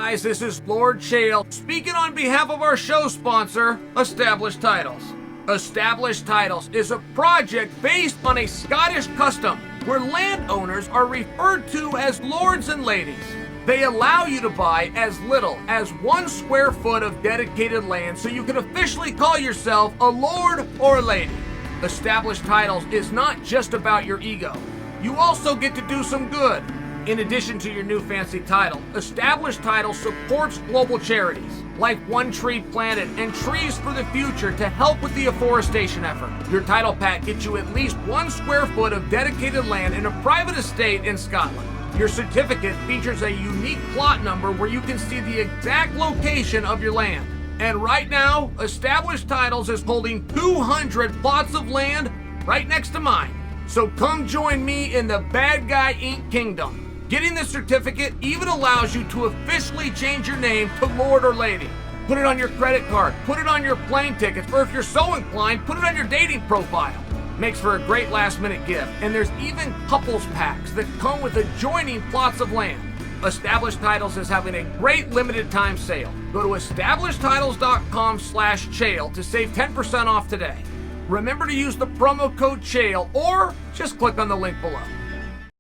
guys, this is Lord Chael speaking on behalf of our show sponsor, Established Titles. Established Titles is a project based on a Scottish custom where landowners are referred to as lords and ladies. They allow you to buy as little as 1 square foot of dedicated land so you can officially call yourself a lord or a lady. Established Titles is not just about your ego. You also get to do some good. In addition to your new fancy title, Established Title supports global charities like One Tree Planet and Trees for the Future to help with the afforestation effort. Your title pack gets you at least 1 square foot of dedicated land in a private estate in Scotland. Your certificate features a unique plot number where you can see the exact location of your land. And right now, Established Titles is holding 200 plots of land right next to mine. So come join me in the Bad Guy Inc. Kingdom. Getting this certificate even allows you to officially change your name to Lord or Lady. Put it on your credit card, put it on your plane tickets, or if you're so inclined, put it on your dating profile. Makes for a great last-minute gift, and there's even couples packs that come with adjoining plots of land. Established Titles is having a great limited-time sale. Go to establishedtitles.com/Chael to save 10% off today. Remember to use the promo code Chael, or just click on the link below.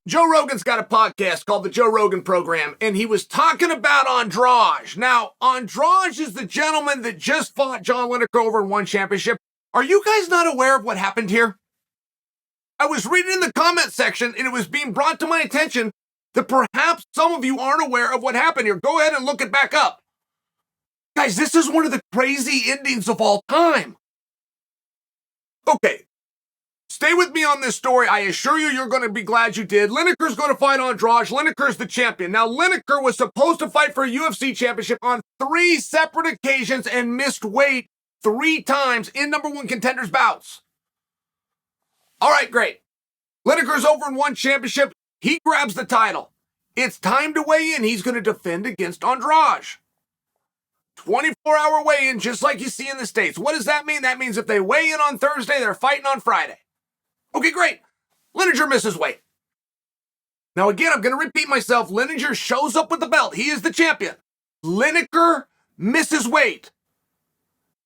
Joe Rogan's got a podcast called The Joe Rogan Program, and he was talking about Andrade. Now, Andrade is the gentleman that just fought John Lineker over and won championship. Are you guys not aware of what happened here? I was reading in the comment section, and it was being brought to my attention that perhaps some of you aren't aware of what happened here. Go ahead and look it back up. Guys, this is one of the crazy endings of all time. Okay. Stay with me on this story. I assure you, you're going to be glad you did. Lineker's going to fight Andrade. Lineker's the champion. Now, Lineker was supposed to fight for a UFC championship on 3 separate occasions and missed weight 3 times in number 1 contenders bouts. All right, great. Lineker's over and won championship. He grabs the title. It's time to weigh in. He's going to defend against Andrade. 24-hour weigh-in, just like you see in the States. What does that mean? That means if they weigh in on Thursday, they're fighting on Friday. Okay, great. Lineker misses weight. Now, again, I'm going to repeat myself. Lineker shows up with the belt. He is the champion. Lineker misses weight.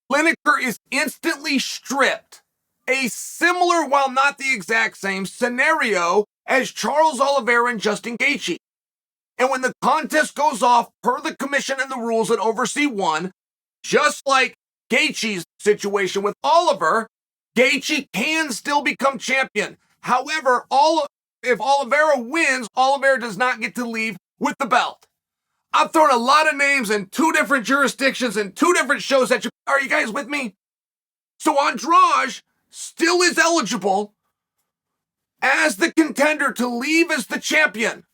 Lineker is instantly stripped. A similar, while not the exact same, scenario as Charles Oliveira and Justin Gaethje. And when the contest goes off, per the commission and the rules that oversee one, just like Gaethje's situation with Oliver, Gaethje can still become champion. However, if Oliveira wins, Oliveira does not get to leave with the belt. I've thrown a lot of names in 2 different jurisdictions and 2 different shows at you. Are you guys with me? So Andrade still is eligible as the contender to leave as the champion.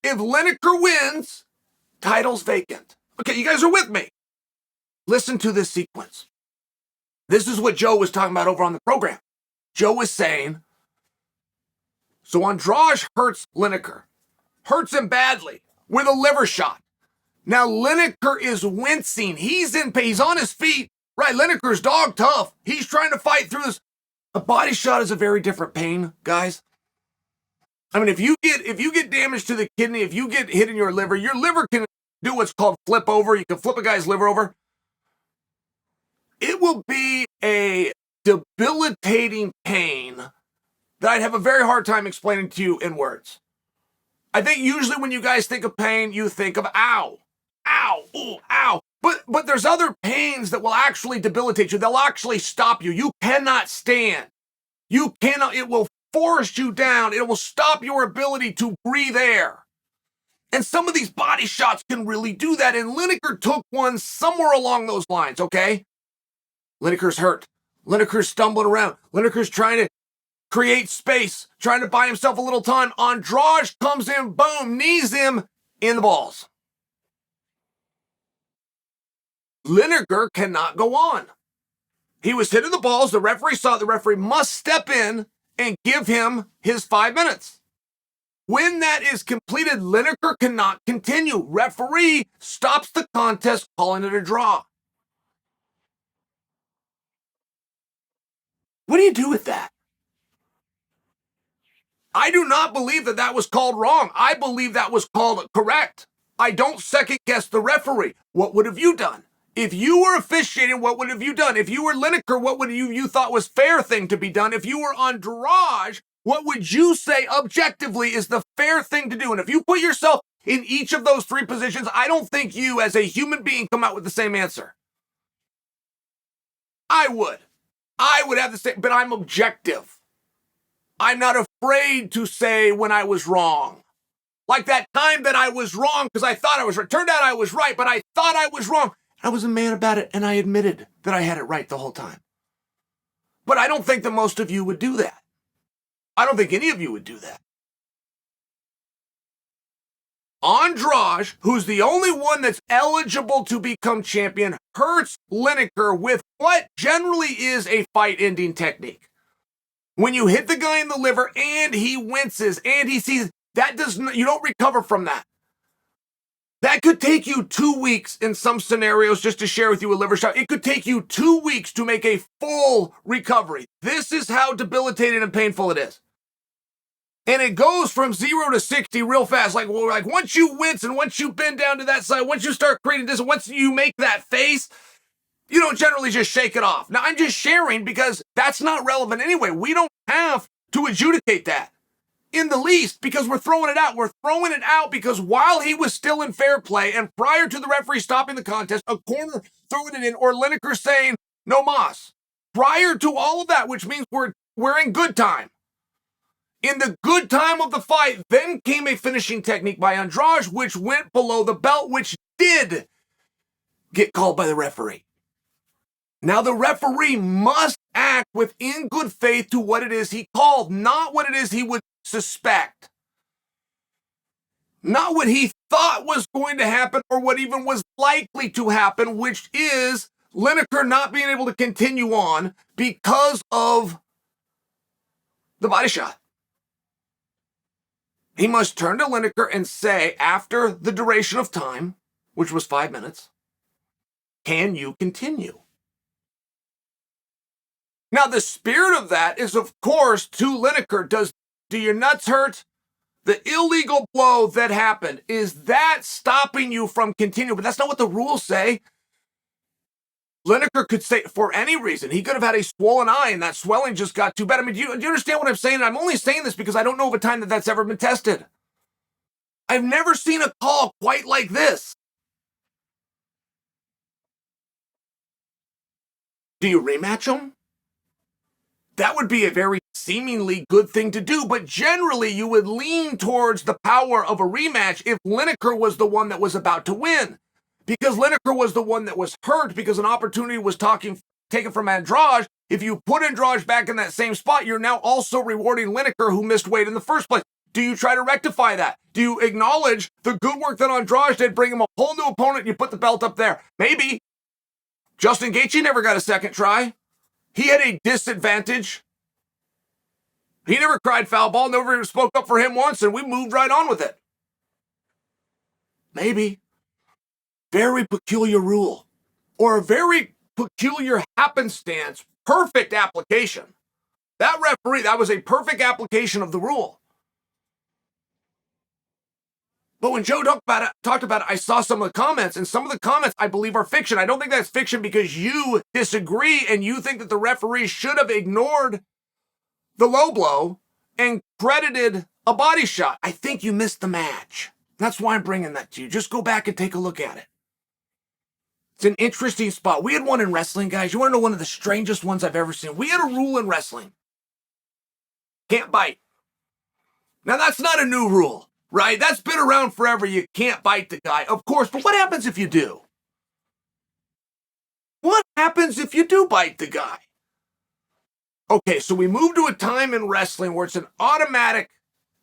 If Lineker wins, title's vacant. Okay, you guys are with me. Listen to this sequence. This is what Joe was talking about over on the program. Joe was saying, so Andrade hurts Lineker. Hurts him badly with a liver shot. Now Lineker is wincing. He's in pain. He's on his feet. Right, Lineker's dog tough. He's trying to fight through this. A body shot is a very different pain, guys. I mean, if you get damage to the kidney, if you get hit in your liver can do what's called flip over. You can flip a guy's liver over. It will be a debilitating pain that I'd have a very hard time explaining to you in words. I think usually when you guys think of pain, you think of ow, ow, ooh, ow. But there's other pains that will actually debilitate you. They'll actually stop you. You cannot stand. You cannot, it will force you down. It will stop your ability to breathe air. And some of these body shots can really do that. And Lineker took one somewhere along those lines, okay? Lineker's hurt. Lineker's stumbling around. Lineker's trying to create space, trying to buy himself a little time. Andrade comes in, boom, knees him in the balls. Lineker cannot go on. He was hit in the balls. The referee saw it. The referee must step in and give him his 5 minutes. When that is completed, Lineker cannot continue. Referee stops the contest, calling it a draw. What do you do with that? I do not believe that was called wrong. I believe that was called correct. I don't second guess the referee. What would have you done? If you were officiating, what would have you done? If you were Lineker, what would you thought was fair thing to be done? If you were Andrade, what would you say objectively is the fair thing to do? And if you put yourself in each of those three positions, I don't think you as a human being come out with the same answer. I would have the same, but I'm objective. I'm not afraid to say when I was wrong. Like that time that I was wrong because I thought I was right. Turned out I was right, but I thought I was wrong. I was a man about it, and I admitted that I had it right the whole time. But I don't think that most of you would do that. I don't think any of you would do that. Andrade, who's the only one that's eligible to become champion, hurts Lineker with what generally is a fight-ending technique. When you hit the guy in the liver and he winces and he sees, you don't recover from that. That could take you 2 weeks in some scenarios, just to share with you a liver shot. It could take you 2 weeks to make a full recovery. This is how debilitating and painful it is. And it goes from 0 to 60 real fast. Like once you wince and once you bend down to that side, once you start creating this, once you make that face, you don't generally just shake it off. Now, I'm just sharing because that's not relevant anyway. We don't have to adjudicate that in the least because we're throwing it out. We're throwing it out because while he was still in fair play and prior to the referee stopping the contest, a corner throwing it in or Lineker saying, no mas. Prior to all of that, which means we're in good time. In the good time of the fight, then came a finishing technique by Andrade, which went below the belt, which did get called by the referee. Now, the referee must act within good faith to what it is he called, not what it is he would suspect. Not what he thought was going to happen or what even was likely to happen, which is Lineker not being able to continue on because of the body shot. He must turn to Lineker and say, after the duration of time, which was 5 minutes, can you continue? Now, the spirit of that is, of course, to Lineker. Do your nuts hurt? The illegal blow that happened, is that stopping you from continuing? But that's not what the rules say. Lineker could say, for any reason, he could have had a swollen eye and that swelling just got too bad. I mean, do you understand what I'm saying? I'm only saying this because I don't know of a time that that's ever been tested. I've never seen a call quite like this. Do you rematch him? That would be a very seemingly good thing to do, but generally you would lean towards the power of a rematch if Lineker was the one that was about to win. Because Lineker was the one that was hurt because an opportunity was taken from Andrade. If you put Andrade back in that same spot, you're now also rewarding Lineker who missed weight in the first place. Do you try to rectify that? Do you acknowledge the good work that Andrade did, bring him a whole new opponent, and you put the belt up there? Maybe. Justin Gaethje never got a second try. He had a disadvantage. He never cried foul ball, never spoke up for him once, and we moved right on with it. Maybe. Very peculiar rule. Or a very peculiar happenstance. Perfect application. That referee, that was a perfect application of the rule. But when Joe talked about it, I saw some of the comments, and some of the comments I believe are fiction. I don't think that's fiction because you disagree and you think that the referee should have ignored the low blow and credited a body shot. I think you missed the match. That's why I'm bringing that to you. Just go back and take a look at it. It's an interesting spot. We had one in wrestling, guys. You want to know one of the strangest ones I've ever seen? We had a rule in wrestling. Can't bite. Now, that's not a new rule, right? That's been around forever. You can't bite the guy, of course. But what happens if you do? What happens if you do bite the guy? Okay, so we moved to a time in wrestling where it's an automatic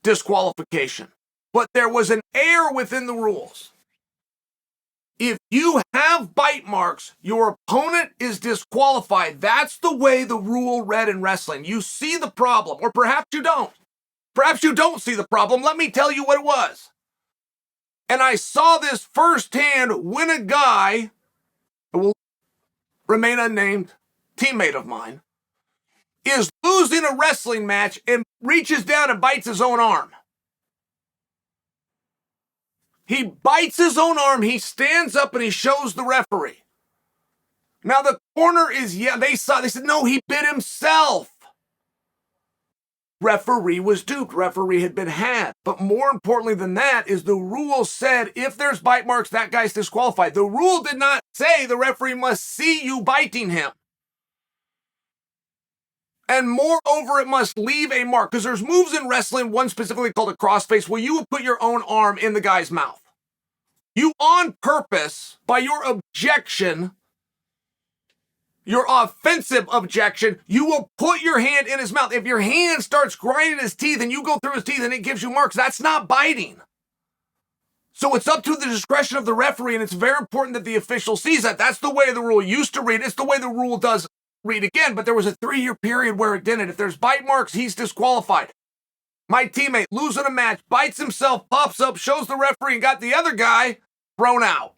disqualification. But there was an error within the rules. If you have bite marks, your opponent is disqualified. That's the way the rule read in wrestling. You see the problem, or perhaps you don't. Perhaps you don't see the problem. Let me tell you what it was. And I saw this firsthand when a guy, who will remain unnamed, teammate of mine, is losing a wrestling match and reaches down and bites his own arm. He bites his own arm, he stands up and he shows the referee. Now the corner is, they said, no, he bit himself. Referee was duped. Referee had been had. But more importantly than that is the rule said if there's bite marks, that guy's disqualified. The rule did not say the referee must see you biting him. And moreover, it must leave a mark. Because there's moves in wrestling, one specifically called a crossface, where you will put your own arm in the guy's mouth. You on purpose, by your objection, your offensive objection, you will put your hand in his mouth. If your hand starts grinding his teeth and you go through his teeth and it gives you marks, that's not biting. So it's up to the discretion of the referee, and it's very important that the official sees that. That's the way the rule used to read. It's the way the rule does read again, but there was a 3-year period where it didn't. If there's bite marks, he's disqualified. My teammate losing a match, bites himself, pops up, shows the referee, and got the other guy thrown out.